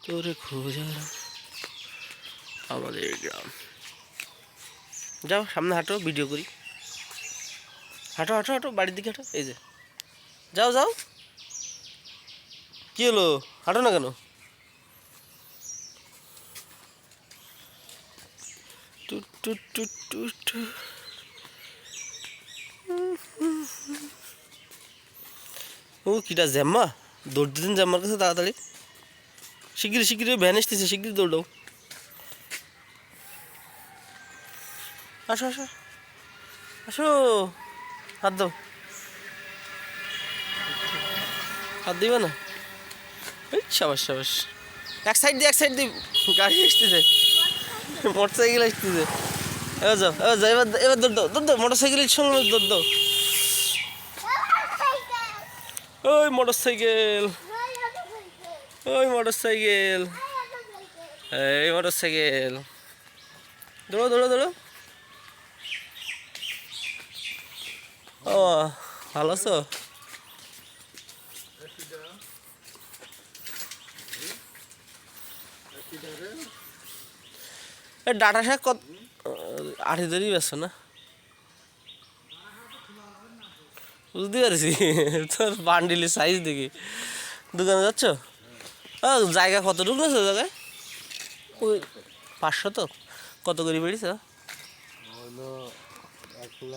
তোরে খোঁজা আমাদের গ্রাম। যাও সামনে হাঁটো, ভিডিও করি। হাঁটো হাঁটো হাঁটো, বাড়ির দিকে হাঁটো। এই যে যাও যাও, কি হলো, হাঁটো না কেন? টুট টুট টুট টুট। ও কিটা জ্যাম্মা, দৌড় দিতেন জ্যাম্মার কাছে তাড়াতাড়ি। শিগগিরি শিগগিরি, ভ্যান এসতেছে, শিগগিরি দৌড়াও। আসো আসো আসো, হাত দাও। হাত দিবে না? এই সাবাস সাবাস। এক সাইড দিয়ে, এক সাইড দিয়ে গাড়ি আসতেছে, মোটর সাইকেল আসতেছে। এবার যাও, এবার যাও, এবার এবার দৌড় দাও, দৌড় দাও, মোটর সাইকেলের সঙ্গে দৌড় দাও। ওই মোটর সাইকেল, ওই মোটর সাইকেল, এই মোটর সাইকেল, দৌড়ো দৌড়ো দৌড়ো। ও ভালো আছো? ডাটা শাক কত, 8 ব্যস্ত না? বুঝতে পারছি, তোর বান্ডিলের সাইজ দেখি। দোকানে যাচ্ছ? জায়গা কতটুকু আছে জায়গায়? ওই 500 তো? কত করে বেরিয়েছে?